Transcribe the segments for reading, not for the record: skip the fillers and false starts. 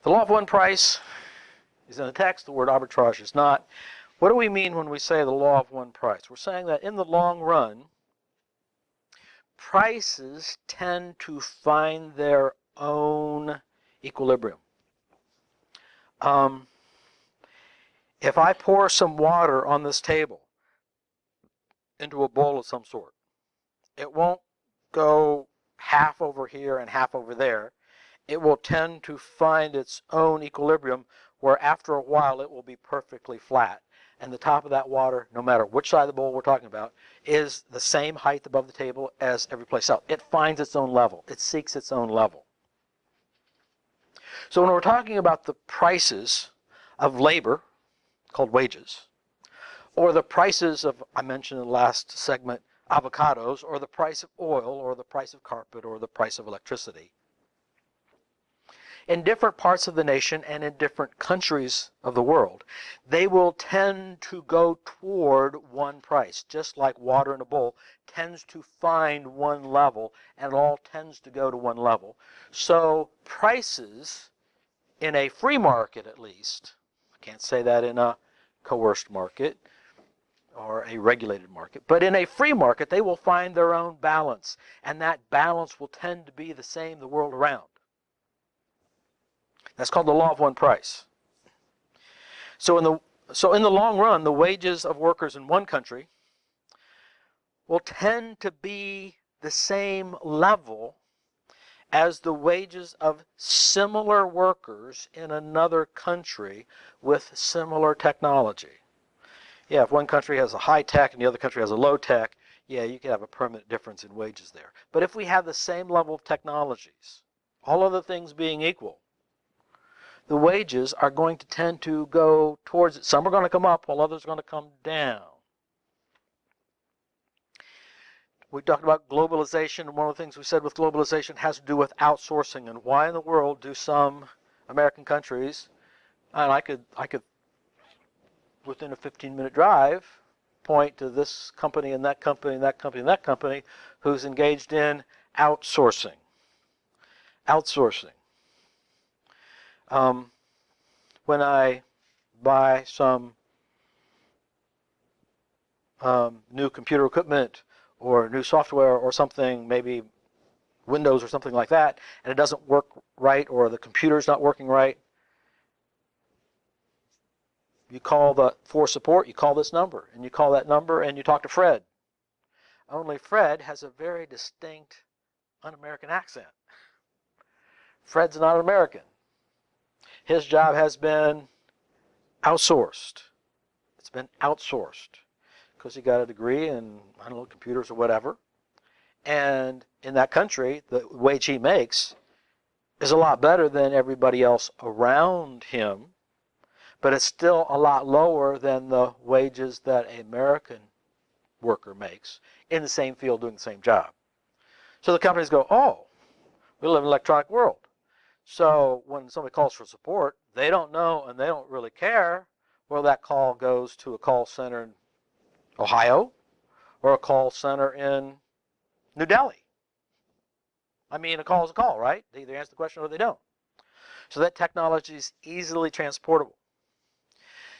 The law of one price is in the text. The word arbitrage is not. What do we mean when we say the law of one price? We're saying that in the long run, prices tend to find their own equilibrium. If I pour some water on this table into a bowl of some sort, it won't go half over here and half over there. It will tend to find its own equilibrium where after a while it will be perfectly flat. And the top of that water, no matter which side of the bowl we're talking about, is the same height above the table as every place else. It finds its own level. It seeks its own level. So when we're talking about the prices of labor, called wages, or the prices of, I mentioned in the last segment, avocados, or the price of oil, or the price of carpet, or the price of electricity, in different parts of the nation and in different countries of the world, they will tend to go toward one price, just like water in a bowl tends to find one level, and it all tends to go to one level. So prices in a free market, at least, I can't say that in a coerced market or a regulated market, but in a free market they will find their own balance, and that balance will tend to be the same the world around. That's called the law of one price. So in the long run, the wages of workers in one country will tend to be the same level as the wages of similar workers in another country with similar technology. Yeah, if one country has a high tech and the other country has a low tech, yeah, you can have a permanent difference in wages there. But if we have the same level of technologies, all other things being equal, the wages are going to tend to go towards it. Some are going to come up while others are going to come down. We talked about globalization, and one of the things we said with globalization has to do with outsourcing, and why in the world do some American countries, and I could within a 15-minute drive, point to this company and that company and that company and that company who's engaged in outsourcing. Outsourcing. When I buy some new computer equipment or new software or something, maybe Windows or something like that, and it doesn't work right or the computer's not working right, you call for support, you call this number, and you call that number and you talk to Fred. Only Fred has a very distinct un-American accent. Fred's not American. His job has been outsourced. It's been outsourced because he got a degree in, I don't know, computers or whatever. And in that country, the wage he makes is a lot better than everybody else around him, but it's still a lot lower than the wages that an American worker makes in the same field doing the same job. So the companies go, oh, we live in an electronic world. So when somebody calls for support, they don't know and they don't really care whether that call goes to a call center in Ohio or a call center in New Delhi. I mean, a call is a call, right? They either answer the question or they don't. So that technology is easily transportable.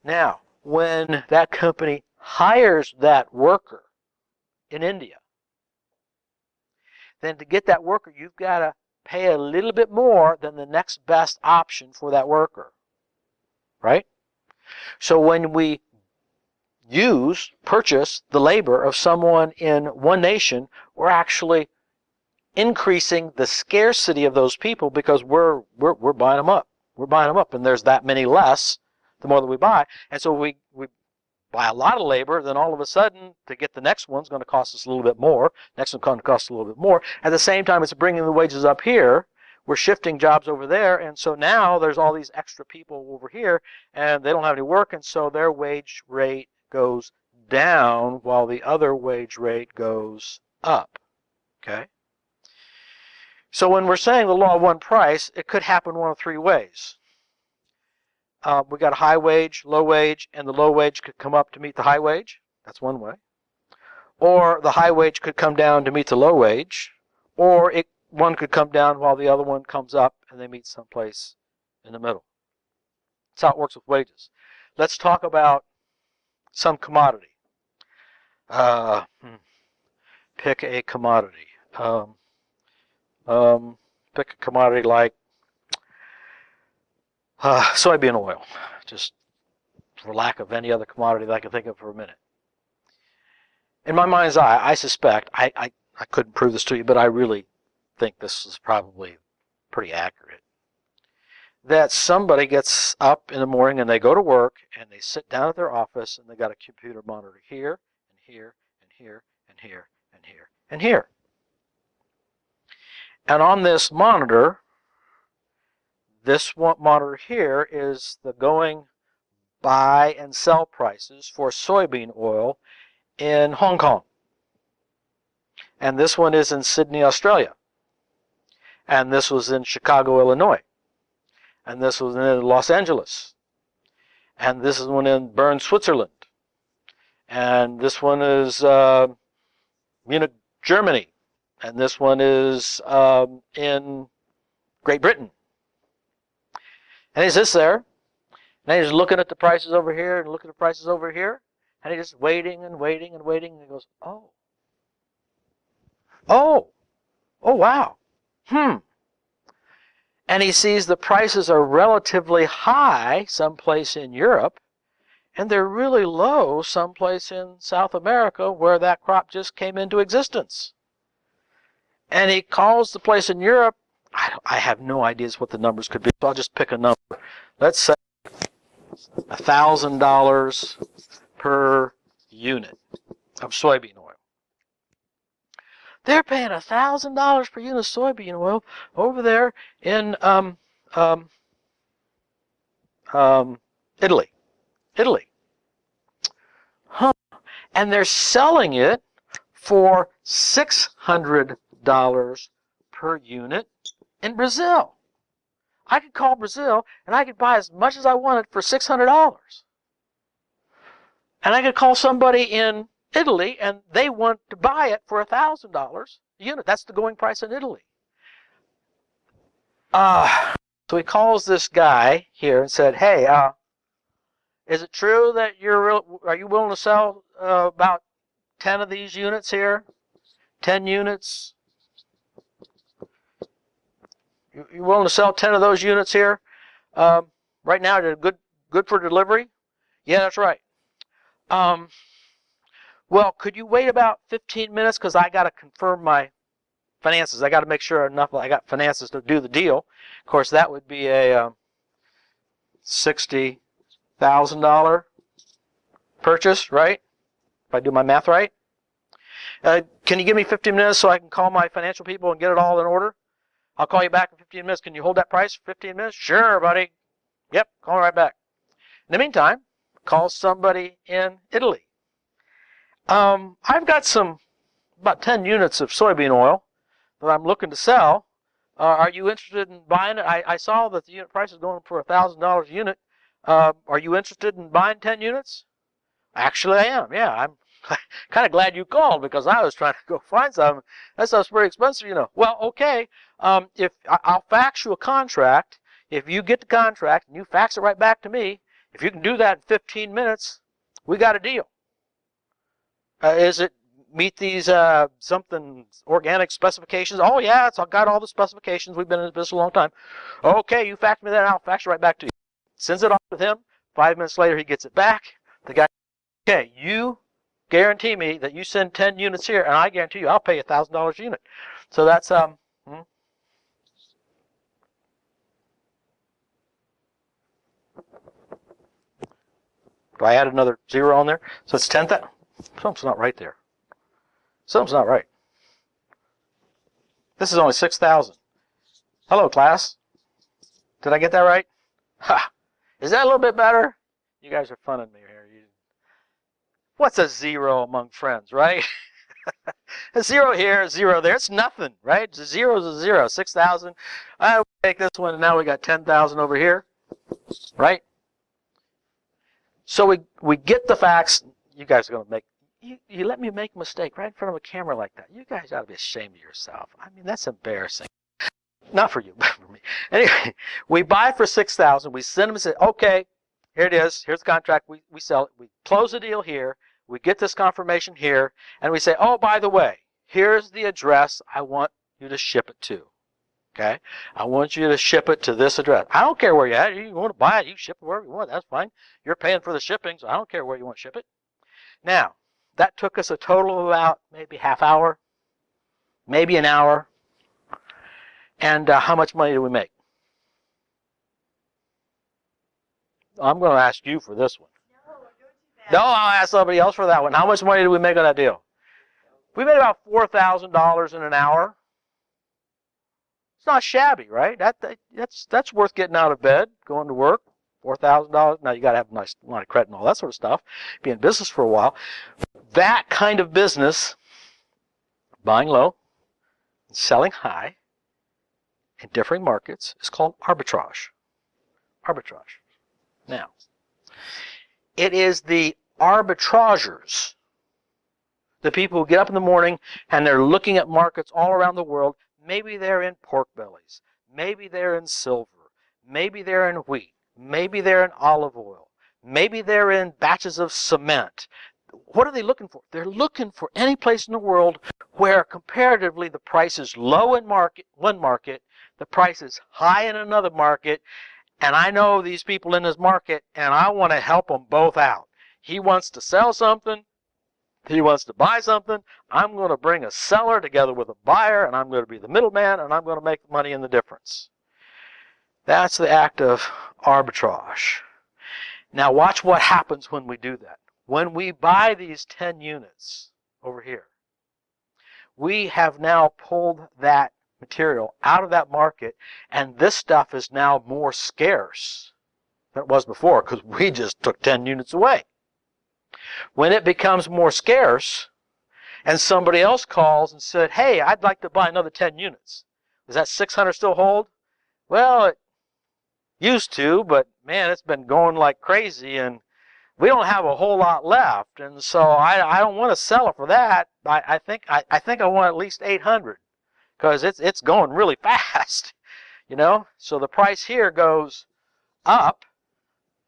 Now, when that company hires that worker in India, then to get that worker, you've got to pay a little bit more than the next best option for that worker, right? So when we purchase the labor of someone in one nation, we're actually increasing the scarcity of those people because we're buying them up. We're buying them up, and there's that many less the more that we buy. And so we buy a lot of labor, then all of a sudden, to get the next one's going to cost us a little bit more. Next one's going to cost a little bit more. At the same time, it's bringing the wages up here. We're shifting jobs over there, and so now there's all these extra people over here, and they don't have any work, and so their wage rate goes down while the other wage rate goes up. Okay? So when we're saying the law of one price, it could happen one of three ways. We got a high wage, low wage, and the low wage could come up to meet the high wage. That's one way. Or the high wage could come down to meet the low wage. Or one could come down while the other one comes up and they meet someplace in the middle. That's how it works with wages. Let's talk about some commodity. Uh, pick a commodity. Pick a commodity like soybean oil, just for lack of any other commodity that I can think of for a minute. In my mind's eye, I suspect, I couldn't prove this to you, but I really think this is probably pretty accurate, that somebody gets up in the morning and they go to work and they sit down at their office and they got a computer monitor here and here and here and here and here and here. And on this monitor, this monitor here is the going buy and sell prices for soybean oil in Hong Kong. And this one is in Sydney, Australia. And this was in Chicago, Illinois. And this was in Los Angeles. And this is one in Bern, Switzerland. And this one is Munich, Germany. And this one is in Great Britain. And he's just there. And he's looking at the prices over here and looking at the prices over here. And he's just waiting and waiting and waiting. And he goes, oh, wow. And he sees the prices are relatively high someplace in Europe, and they're really low someplace in South America where that crop just came into existence. And he calls the place in Europe. I have no ideas what the numbers could be, so I'll just pick a number. Let's say $1,000 per unit of soybean oil. They're paying $1,000 per unit of soybean oil over there in Italy. Huh. And they're selling it for $600 per unit in Brazil. I could call Brazil and I could buy as much as I wanted for $600. And I could call somebody in Italy and they want to buy it for $1,000 a unit. That's the going price in Italy. So he calls this guy here and said, hey, is it true that are you willing to sell about 10 of these units here? 10 units? You willing to sell 10 of those units here? Right now, they're good for delivery? Yeah, that's right. Well, could you wait about 15 minutes because I got to confirm my finances. I got to make sure I got finances to do the deal. Of course, that would be a $60,000 purchase, right? If I do my math right. Can you give me 15 minutes so I can call my financial people and get it all in order? I'll call you back in 15 minutes. Can you hold that price for 15 minutes? Sure, buddy. Yep, call right back. In the meantime, call somebody in Italy. I've got about 10 units of soybean oil that I'm looking to sell. Are you interested in buying it? I saw that the unit price is going for $1,000 a unit. Are you interested in buying 10 units? Actually, I am. Yeah, I'm kind of glad you called because I was trying to go find some. That stuff's pretty expensive, you know. Well, okay. If I'll fax you a contract. If you get the contract and you fax it right back to me, if you can do that in 15 minutes, we got a deal. Is it meet these something organic specifications? Oh yeah, it's got all the specifications. We've been in this business a long time. Okay, you fax me that, and I'll fax it right back to you. Sends it off with him. 5 minutes later, he gets it back. The guy, okay, you guarantee me that you send 10 units here, and I guarantee you I'll pay $1,000 a unit. So that's Do I add another zero on there? So it's 10,000. Something's not right there. Something's not right. This is only 6,000. Hello, class. Did I get that right? Ha! Is that a little bit better? You guys are funning me here. What's a zero among friends, right? A zero here, a zero there. It's nothing, right? A zero is a zero. 6,000. I will take this one, and now we got 10,000 over here, right? So we get the facts. You guys are going to make, you let me make a mistake right in front of a camera like that. You guys ought to be ashamed of yourself. I mean, that's embarrassing. Not for you, but for me. Anyway, we buy it for $6,000. We send them and say, okay, here it is. Here's the contract. We sell it. We close the deal here. We get this confirmation here. And we say, oh, by the way, here's the address I want you to ship it to. Okay? I want you to ship it to this address. I don't care where you're at. You want to buy it, you ship it wherever you want. That's fine. You're paying for the shipping, so I don't care where you want to ship it. Now, that took us a total of about maybe half hour, maybe an hour. And how much money do we make? I'm going to ask you for this one. No, I'll ask somebody else for that one. How much money did we make on that deal? We made about $4,000 in an hour. It's not shabby, right? That's worth getting out of bed, going to work. $4,000. Now, you got to have a nice line of credit and all that sort of stuff. Be in business for a while. That kind of business, buying low and selling high in differing markets, is called arbitrage. Arbitrage. Now, it is the arbitrageurs, the people who get up in the morning and they're looking at markets all around the world. Maybe they're in pork bellies. Maybe they're in silver. Maybe they're in wheat. Maybe they're in olive oil. Maybe they're in batches of cement. What are they looking for? They're looking for any place in the world where comparatively the price is low in one market, the price is high in another market, and I know these people in this market, and I want to help them both out. He wants to sell something. He wants to buy something. I'm going to bring a seller together with a buyer, and I'm going to be the middleman, and I'm going to make money in the difference. That's the act of arbitrage. Now watch what happens when we do that. When we buy these 10 units over here, we have now pulled that material out of that market, and this stuff is now more scarce than it was before because we just took 10 units away. When it becomes more scarce and somebody else calls and said, hey, I'd like to buy another 10 units. Does that 600 still hold? Well, it used to, but man, it's been going like crazy and we don't have a whole lot left. And so I don't want to sell it for that. I think I want at least 800 because it's going really fast, you know? So the price here goes up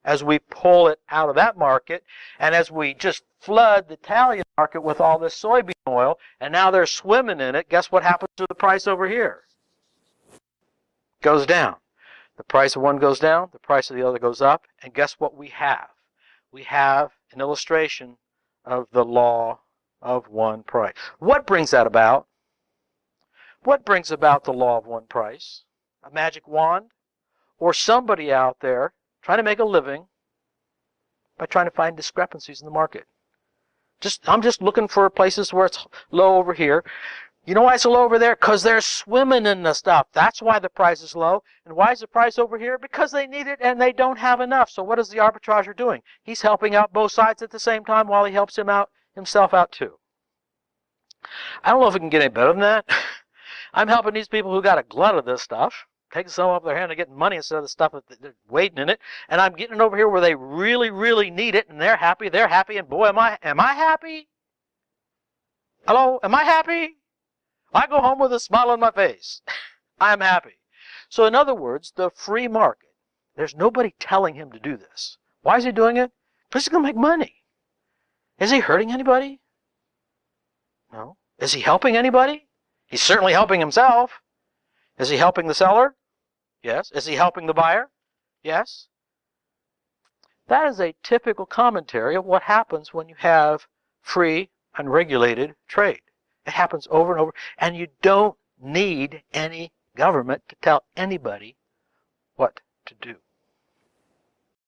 as we pull it out of that market, and as we just flood the Italian market with all this soybean oil, and now they're swimming in it, guess what happens to the price over here? Goes down. The price of one goes down, the price of the other goes up, and guess what we have? We have an illustration of the law of one price. What brings that about? What brings about the law of one price? A magic wand? Or somebody out there trying to make a living by trying to find discrepancies in the market. I'm just looking for places where it's low over here. You know why it's low over there? Because they're swimming in the stuff. That's why the price is low. And why is the price over here? Because they need it and they don't have enough. So what is the arbitrager doing? He's helping out both sides at the same time while he helps himself out too. I don't know if it can get any better than that. I'm helping these people who got a glut of this stuff, taking some off their hand and getting money instead of the stuff that they're waiting in it. And I'm getting it over here where they really, really need it, and they're happy, and boy, am I happy? Hello, am I happy? I go home with a smile on my face. I'm happy. So in other words, the free market, there's nobody telling him to do this. Why is he doing it? Because he's going to make money. Is he hurting anybody? No. Is he helping anybody? He's certainly helping himself. Is he helping the seller? Yes. Is he helping the buyer? Yes. That is a typical commentary of what happens when you have free, unregulated trade. It happens over and over, and you don't need any government to tell anybody what to do.